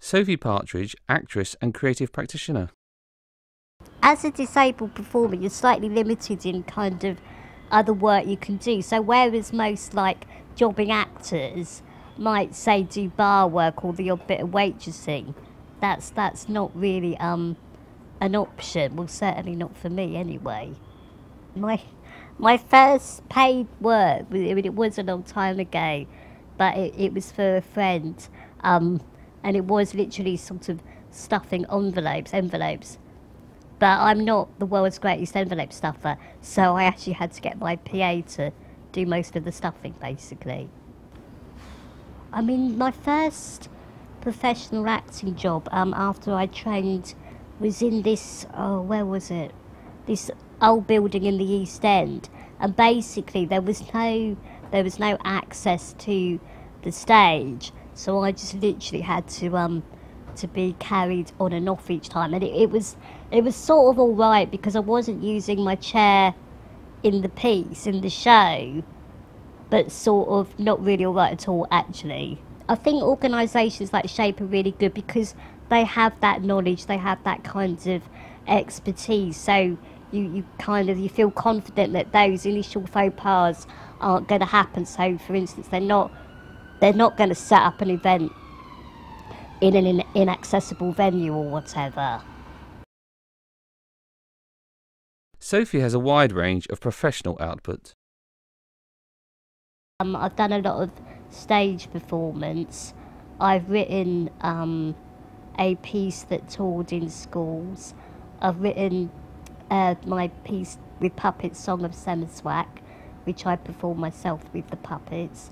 Sophie Partridge, actress and creative practitioner. As a disabled performer, you're slightly limited in kind of other work you can do. So whereas most like jobbing actors might say do bar work or the odd bit of waitressing, that's not really an option. Well, certainly not for me anyway. My first paid work, I mean, it was a long time ago, but it was for a friend, and it was literally sort of stuffing envelopes. But I'm not the world's greatest envelope stuffer, so I actually had to get my PA to do most of the stuffing, basically. I mean, my first professional acting job after I trained was in this, where was it? This old building in the East End, and basically there was no access to the stage, so I just literally had to be carried on and off each time, and it was sort of all right because I wasn't using my chair in the piece, in the show, but sort of not really all right at all, actually. I think organisations like Shape are really good because they have that knowledge, they have that kind of expertise, so you feel confident that those initial faux pas aren't going to happen. So, for instance, they're not going to set up an event in an inaccessible venue or whatever. Sophie has a wide range of professional output. I've done a lot of stage performance. I've written a piece that toured in schools. I've written my piece with puppets, Song of Semmersuaq, which I perform myself with the puppets.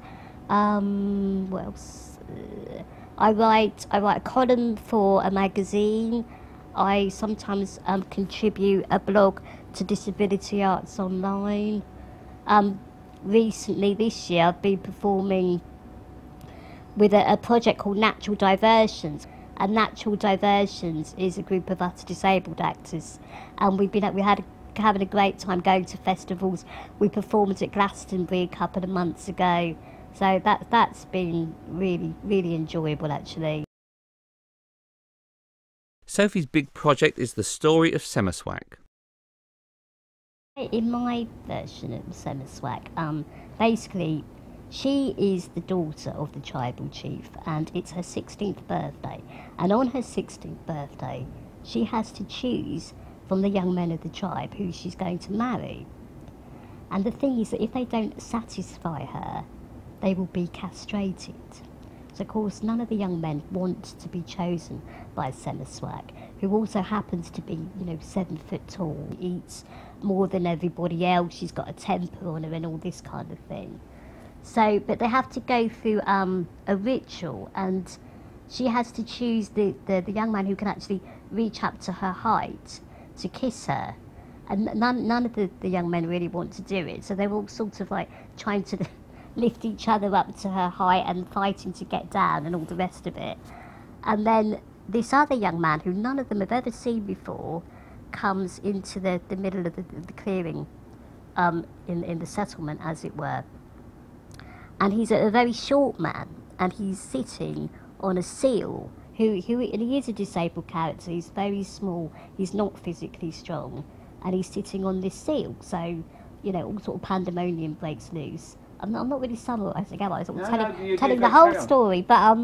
What else? I write a column for a magazine. I sometimes contribute a blog to Disability Arts Online. Recently, this year, I've been performing with a project called Natural Diversions. And Natural Diversions is a group of us disabled actors, and having a great time going to festivals. We performed at Glastonbury a couple of months ago. So that's been really, really enjoyable, actually. Sophie's big project is the Story of Semmersuaq. In my version of Semmersuaq, basically, she is the daughter of the tribal chief, and it's her 16th birthday. And on her 16th birthday, she has to choose from the young men of the tribe who she's going to marry. And the thing is that if they don't satisfy her, they will be castrated. So, of course, none of the young men want to be chosen by Semmersuaq, who also happens to be, 7 foot tall, eats more than everybody else, she's got a temper on her and all this kind of thing. So, but they have to go through a ritual, and she has to choose the young man who can actually reach up to her height to kiss her. And none of the young men really want to do it, so they're all sort of like trying to lift each other up to her height and fighting to get down and all the rest of it. And then this other young man, who none of them have ever seen before, comes into the middle of the clearing in the settlement, as it were. And he's a very short man, and he's sitting on a seal, and he is a disabled character. He's very small, he's not physically strong, and he's sitting on this seal. So, all sort of pandemonium breaks loose. I'm not really summarising, am I? Telling the whole story, but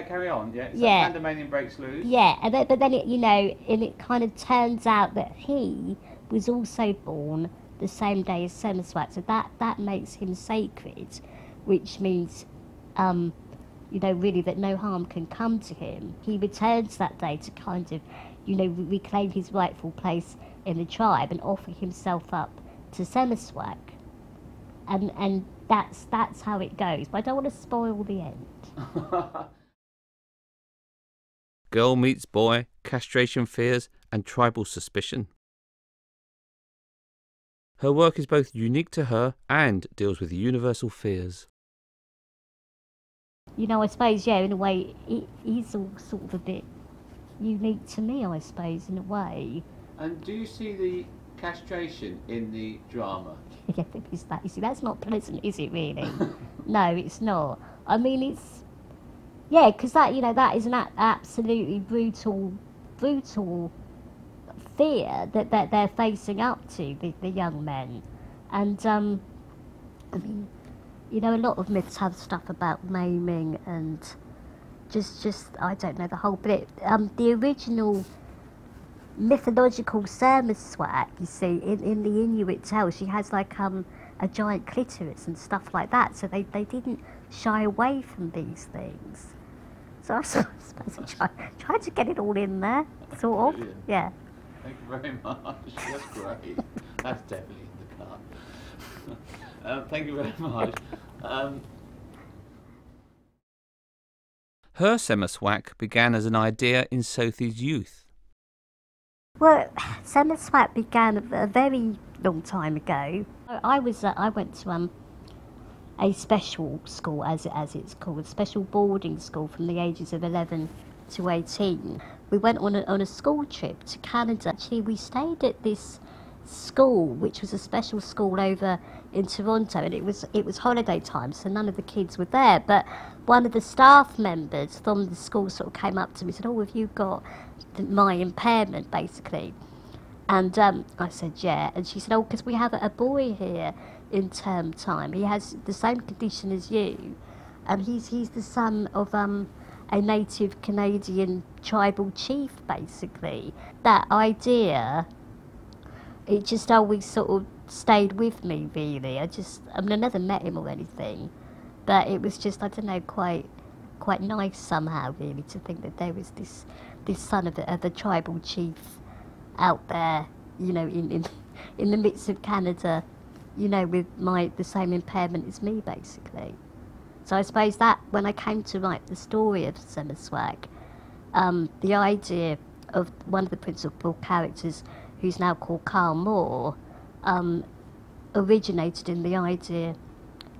Carry on. Yeah. So yeah. Pandemonium breaks loose. Yeah, but then it kind of turns out that he was also born the same day as Semmersuaq, so that makes him sacred, which means, really that no harm can come to him. He returns that day to kind of, reclaim his rightful place in the tribe and offer himself up to Semmersuaq. And that's how it goes. But I don't want to spoil the end. Girl meets boy, castration fears and tribal suspicion. Her work is both unique to her and deals with universal fears. I suppose, in a way, it is all sort of a bit unique to me, I suppose, in a way. And do you see the castration in the drama? Yeah, because that's not pleasant, is it really? No, it's not. I mean, Yeah, because that, that is an absolutely brutal fear that they're facing up to, the young men. And, I mean, a lot of myths have stuff about maiming and just I don't know the whole bit. The original mythological Semmersuaq, you see, in the Inuit tale, she has like a giant clitoris and stuff like that. So they didn't shy away from these things. So I suppose I tried to get it all in there, sort of. Brilliant. Yeah. Thank you very much. That's great. That's definitely in the cut. Thank you very much. Her Semmersuaq began as an idea in Sophie's youth. Well, Semmersuaq began a very long time ago. I went to a special school, as it's called, a special boarding school from the ages of 11 to 18. We went on a school trip to Canada. Actually, we stayed at this school, which was a special school over in Toronto, and it was holiday time, so none of the kids were there. But one of the staff members from the school sort of came up to me and said, "Oh, have you got my impairment, basically?" And I said, "Yeah." And she said, "Oh, because we have a boy here in term time. He has the same condition as you, and he's the son of a native Canadian tribal chief, basically." That idea, it just always sort of stayed with me, really. I never met him or anything, but it was just, I don't know, quite nice somehow, really, to think that there was this son of a tribal chief out there, in the midst of Canada, with the same impairment as me, basically. So I suppose that when I came to write the story of Semmersuaq, the idea of one of the principal characters, who's now called Carl Moore, originated in the idea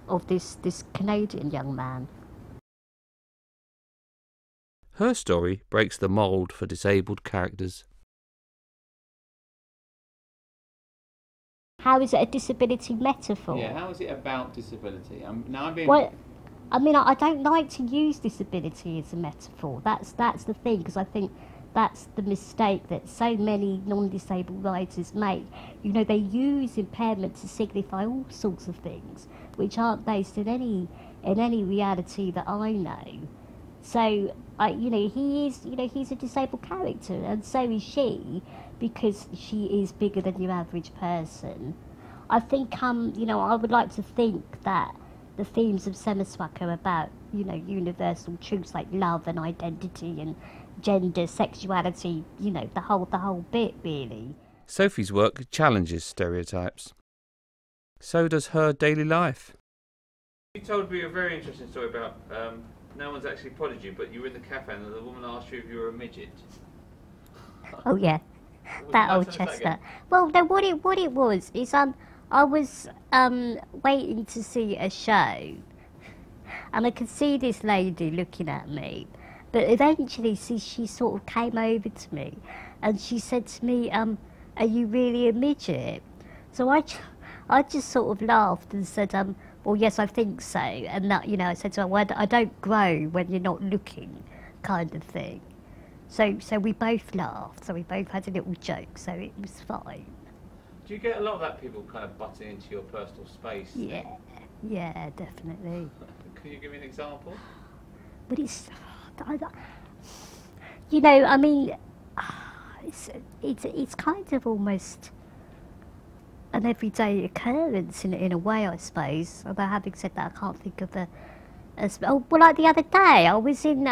of this Canadian young man. Her story breaks the mould for disabled characters. How is it a disability metaphor? Yeah, how is it about disability? Now I'm being... Well, I mean, I don't like to use disability as a metaphor. That's the thing, because I think that's the mistake that so many non-disabled writers make. They use impairment to signify all sorts of things which aren't based in any reality that I know. So, he's a disabled character, and so is she, because she is bigger than your average person. I think, I would like to think that the themes of Semmersuaq are about, universal truths like love and identity and gender, sexuality, the whole bit, really. Sophie's work challenges stereotypes. So does her daily life. You told me a very interesting story about no one's actually prodded you, but you were in the cafe and the woman asked you if you were a midget. Oh yeah, that old chestnut. Well, no, what it was is I was waiting to see a show, and I could see this lady looking at me, but eventually she sort of came over to me, and she said to me, "Are you really a midget?" So I just sort of laughed and said, "Well, yes, I think so." And that, I said to her, "Well, I don't grow when you're not looking," kind of thing. So we both laughed, so we both had a little joke, so it was fine. Do you get a lot of that, people kind of butting into your personal space? Yeah, definitely. Can you give me an example? But it's, I mean, it's kind of almost an everyday occurrence in a way, I suppose. Although having said that, I can't think of well, like the other day, I was in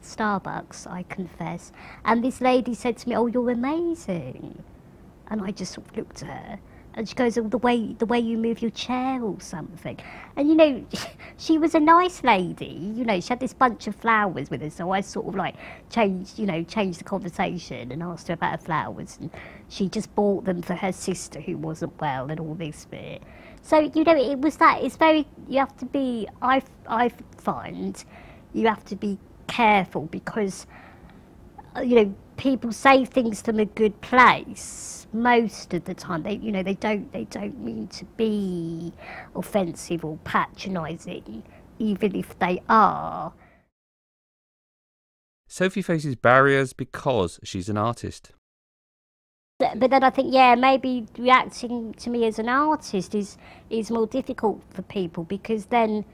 Starbucks, I confess, and this lady said to me, "Oh, you're amazing." And I just sort of looked at her, and she goes, "Oh, the way you move your chair or something." And she was a nice lady. She had this bunch of flowers with her, so I sort of like changed the conversation and asked her about her flowers, and she just bought them for her sister who wasn't well and all this bit. So it was that. It's very, you have to be. I find you have to be careful, because people say things from a good place most of the time. They don't mean to be offensive or patronising, even if they are. Sophie faces barriers because she's an artist. But then I think, yeah, maybe reacting to me as an artist is more difficult for people, because then,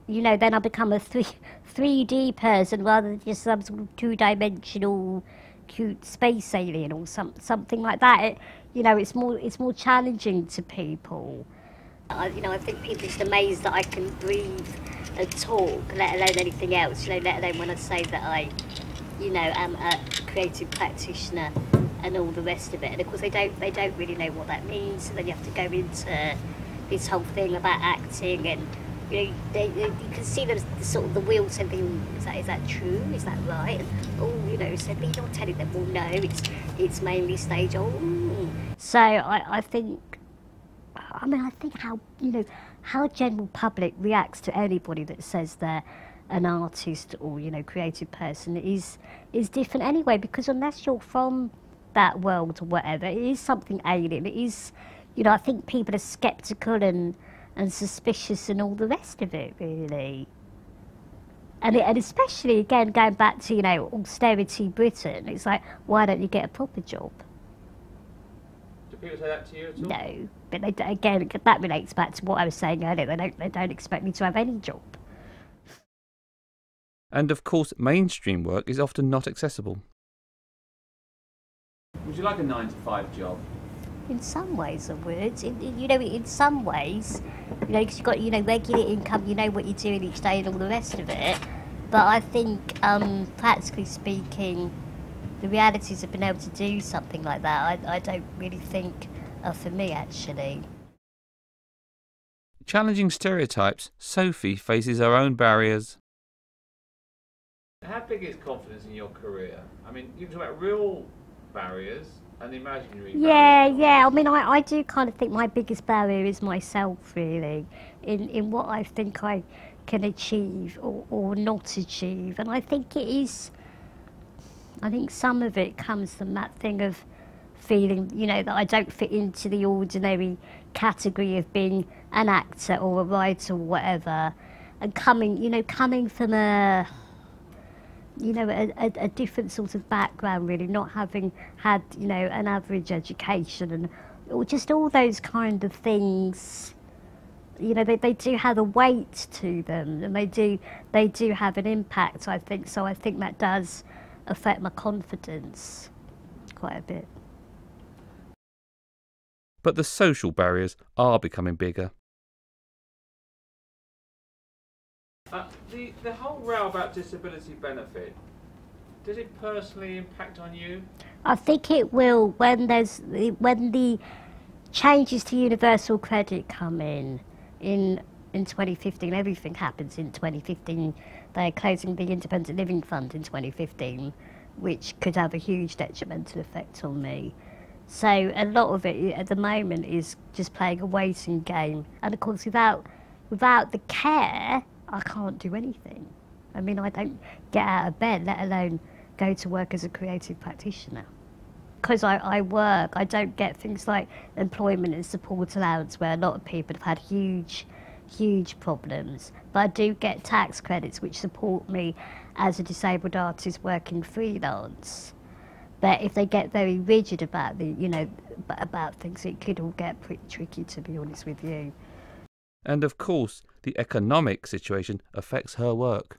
you know, then I become a 3D person rather than just some sort of two-dimensional cute space alien or something like that. You know, it's more challenging to people. You know, I think people are just amazed that I can breathe and talk, let alone anything else. You know, let alone when I say that I, you know, am a creative practitioner and all the rest of it. And of course, they don't really know what that means. So then you have to go into this whole thing about acting, and you know, you can see the sort of the wheels saying, is that true? Is that right? And, oh, you know, so you're not telling them, well, no, it's mainly stage. Oh, so I think. I mean, I think how, you know, how general public reacts to anybody that says they're an artist or, you know, creative person is different anyway, because unless you're from that world or whatever, it is something alien. It is, you know, I think people are sceptical and suspicious and all the rest of it, really. And especially, again, going back to, you know, austerity Britain, it's like, why don't you get a proper job? Do people say that to you at all? No, but again, that relates back to what I was saying earlier. They don't expect me to have any job. And of course, mainstream work is often not accessible. Would you like a 9-to-5 job? In some ways, I would. You know, in some ways, you know, because you've got, you know, regular income, you know what you're doing each day and all the rest of it. But I think, practically speaking, the realities of being able to do something like that, I don't really think are for me, actually. Challenging stereotypes, Sophie faces her own barriers. How big is confidence in your career? I mean, you can talk about real barriers and imaginary barriers. Yeah. I mean, I do kind of think my biggest barrier is myself, really, in what I think I can achieve or not achieve. And I think it is... I think some of it comes from that thing of feeling, you know, that I don't fit into the ordinary category of being an actor or a writer or whatever, and coming from a different sort of background, really, not having had, you know, an average education, and or just all those kind of things. You know, they do have a weight to them, and they do have an impact, I think. So I think that does affect my confidence quite a bit. But the social barriers are becoming bigger. The whole row about disability benefit, does it personally impact on you? I think it will when the changes to universal credit come in 2015. Everything happens in 2015. They're closing the Independent Living Fund in 2015, which could have a huge detrimental effect on me. So a lot of it at the moment is just playing a waiting game. And of course, without the care, I can't do anything. I mean, I don't get out of bed, let alone go to work as a creative practitioner. Because I work, I don't get things like employment and support allowance, where a lot of people have had huge problems. But I do get tax credits which support me as a disabled artist working freelance. But if they get very rigid about about things, it could all get pretty tricky, to be honest with you. And of course, the economic situation affects her work.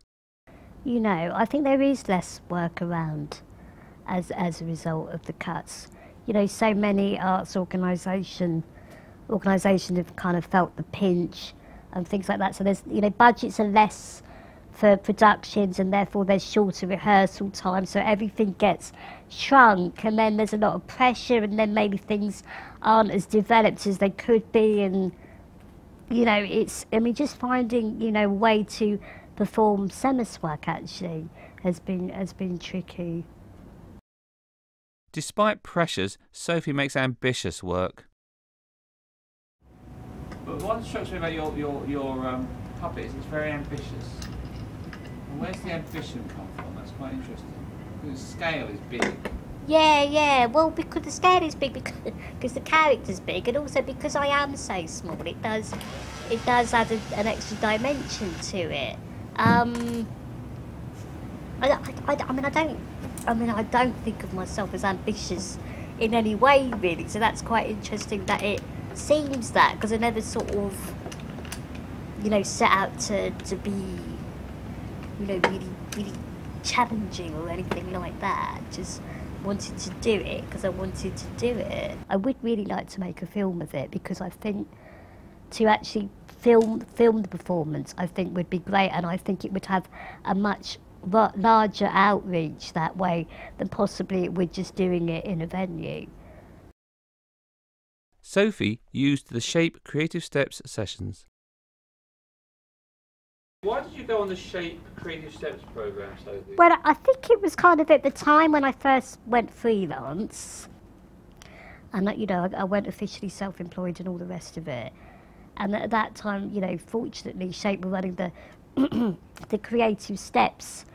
You know, I think there is less work around as a result of the cuts. You know, so many arts organisations have kind of felt the pinch and things like that. So there's, you know, budgets are less for productions, and therefore there's shorter rehearsal time, so everything gets shrunk, and then there's a lot of pressure, and then maybe things aren't as developed as they could be. And you know, just finding, you know, a way to perform Semmersuaq actually has been tricky. Despite pressures, Sophie makes ambitious work. But what strikes me about your puppet is it's very ambitious. And where's the ambition come from? That's quite interesting. Because the scale is big. Yeah. Well, because the scale is big, because the character's big, and also because I am so small, it does add an extra dimension to it. I don't think of myself as ambitious in any way, really. So that's quite interesting that it seems that, because I never sort of, set out to be, really, really challenging or anything like that. Just wanted to do it because I wanted to do it. I would really like to make a film of it, because I think to actually film the performance, I think would be great, and I think it would have a much larger outreach that way than possibly it would just doing it in a venue. Sophie used the Shape Creative Steps sessions. Why did you go on the Shape Creative Steps programme, Sophie? Well, I think it was kind of at the time when I first went freelance, and I went officially self-employed and all the rest of it. And at that time, fortunately, Shape were running the the Creative Steps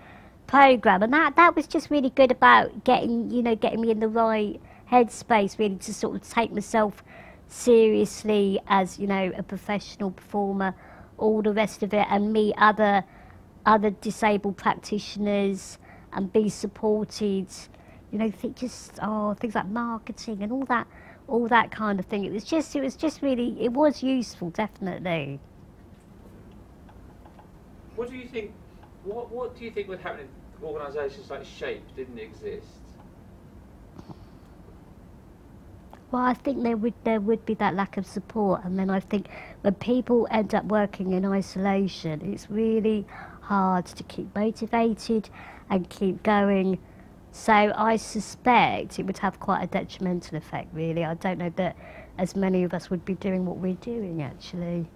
programme, and that was just really good about getting me in the right headspace, really, to sort of take myself seriously as a professional performer, all the rest of it, and meet other disabled practitioners and be supported, things like marketing and all that kind of thing. It was just really, it was useful, definitely. What do you think? What do you think would happen if organisations like Shape didn't exist? Well, I think there would be that lack of support, and then I think when people end up working in isolation, it's really hard to keep motivated and keep going. So I suspect it would have quite a detrimental effect, really. I don't know that as many of us would be doing what we're doing, actually.